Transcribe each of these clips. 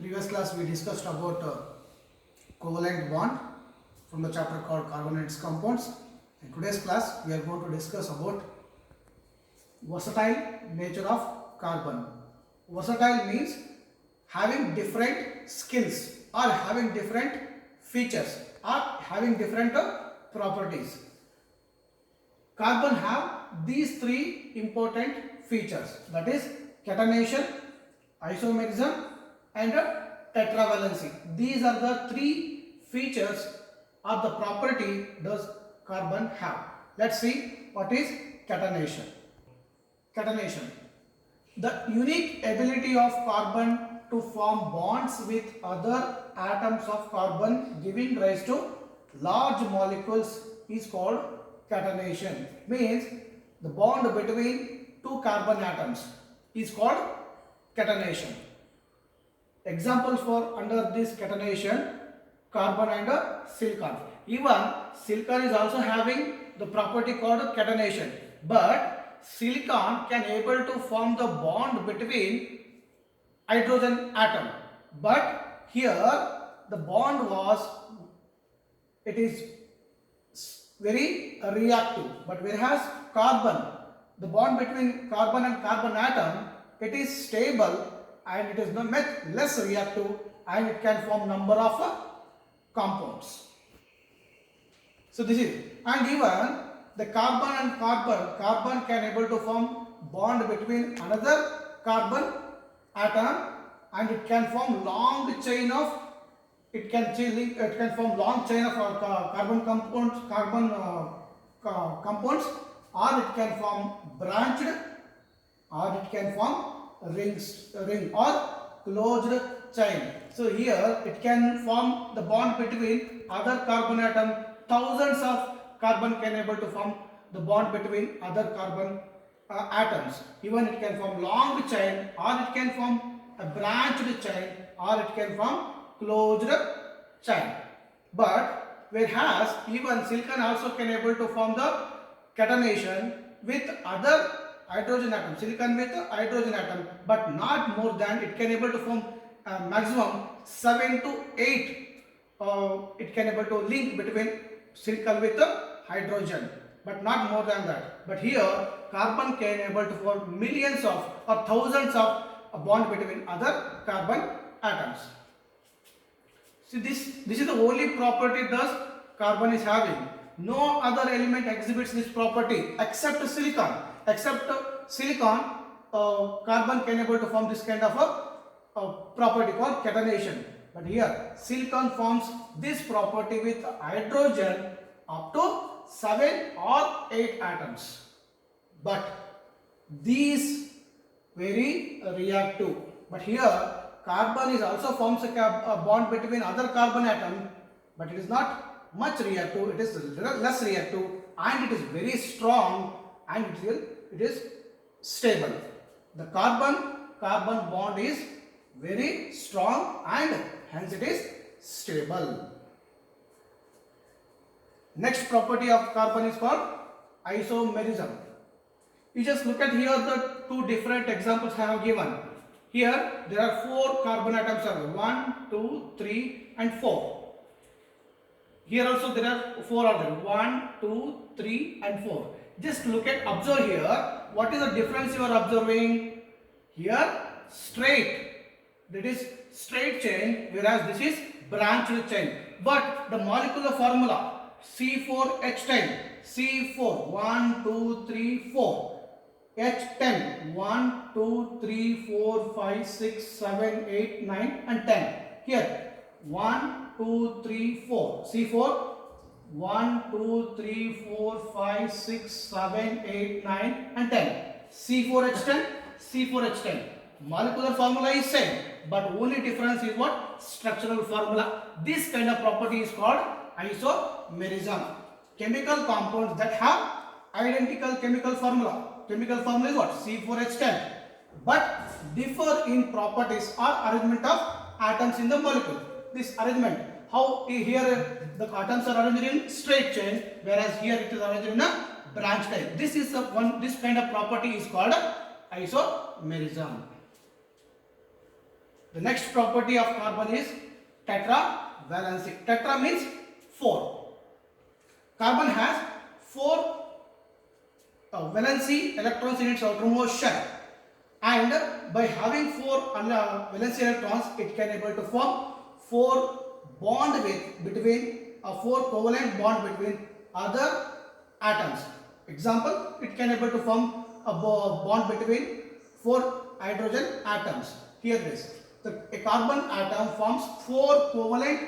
Previous class we discussed about covalent bond from the chapter called carbon and its compounds. In today's class we are going to discuss about versatile nature of carbon. Versatile means having different skills or having different features or having different properties. Carbon have these three important features, that is catenation, isomerism and tetravalency. These are the three features or the property does carbon have. Let's see what is catenation. Catenation. The unique ability of carbon to form bonds with other atoms of carbon giving rise to large molecules is called catenation. Means the bond between two carbon atoms is called catenation. Examples for under this catenation, carbon and silicon. Even silicon is also having the property called catenation, but silicon can able to form the bond between hydrogen atom. But here the bond was, it is very reactive, but whereas carbon, the bond between carbon and carbon atom, it is stable and it is much less reactive and it can form number of compounds. So this is, and even the carbon and carbon can able to form bond between another carbon atom and it can form long chain of, it can form long chain of carbon compounds, or it can form branched, or it can form ring or closed chain. So here it can form the bond between other carbon atom. Thousands of carbon can able to form the bond between other carbon atoms. Even it can form long chain, or it can form a branched chain, or it can form closed chain. But whereas even silicon also can able to form the catenation with other hydrogen atom, silicon with hydrogen atom, but not more than, it can able to form maximum 7 to 8. It can able to link between silicon with hydrogen, but not more than that. But here carbon can able to form millions of or thousands of a bond between other carbon atoms. See, this is the only property thus carbon is having. No other element exhibits this property except silicon. Except silicon, carbon can able to form this kind of a property called catenation. But here silicon forms this property with hydrogen up to 7 or 8 atoms. But these very reactive. But here carbon is also forms a bond between other carbon atom, but it is not much reactive, it is less reactive, and it is very strong, and it is stable. The carbon bond is very strong and hence it is stable. Next property of carbon is called isomerism. You just look at here the two different examples I have given. Here there are 4 carbon atoms, are 1, 2, 3 and 4. Here also there are 4 are there, 1, 2, 3 and 4. Just look at, observe here, what is the difference you are observing? Here straight, that is straight chain, whereas this is branched chain. But the molecular formula C4H10, C4, 1, 2, 3, 4. H10, 1, 2, 3, 4, 5, 6, 7, 8, 9 and 10. Here 1, 2, 3, 4. C4, 1, 2, 3, 4, 5, 6, 7, 8, 9 and 10. C4H10, C4H10. Molecular formula is same, but only difference is what? Structural formula. This kind of property is called isomerism. Chemical compounds that have identical chemical formula. Chemical formula is what? C4H10. But differ in properties or arrangement of atoms in the molecule. This arrangement, how here the atoms are arranged in straight chain, whereas here it is arranged in a branch type. This is this kind of property is called isomerism. The next property of carbon is tetravalency. Tetra means 4. Carbon has 4 valency electrons in its outermost shell, and by having 4 valency electrons, it can able to form 4 bond between a 4 covalent bond between other atoms. Example, it can able to form a bond between 4 hydrogen atoms. Here this, a carbon atom forms 4 covalent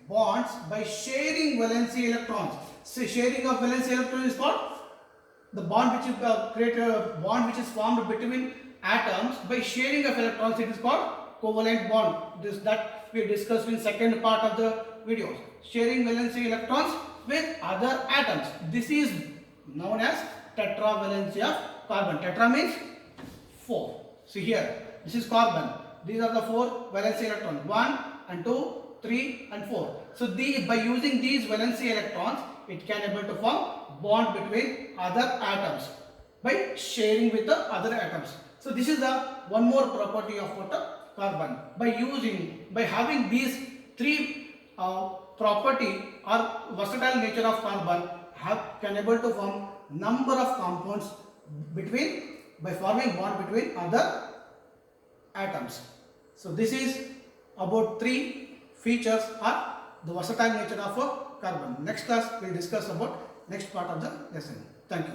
bonds by sharing valency electrons. So sharing of valency electrons is called the bond which is create a bond which is formed between atoms by sharing of electrons. It is called covalent bond. This that we discussed in second part of the video. Sharing valency electrons with other atoms. This is known as tetravalency of carbon. Tetra means 4. See here, this is carbon. These are the 4 valency electrons. 1 and 2, 3 and 4. So by using these valency electrons, it can able to form bond between other atoms by sharing with the other atoms. So this is the one more property of carbon. By having these 3 property or versatile nature of carbon, can able to form number of compounds by forming bond between other atoms. So this is about 3 features or the versatile nature of carbon. Next class we will discuss about next part of the lesson. Thank you.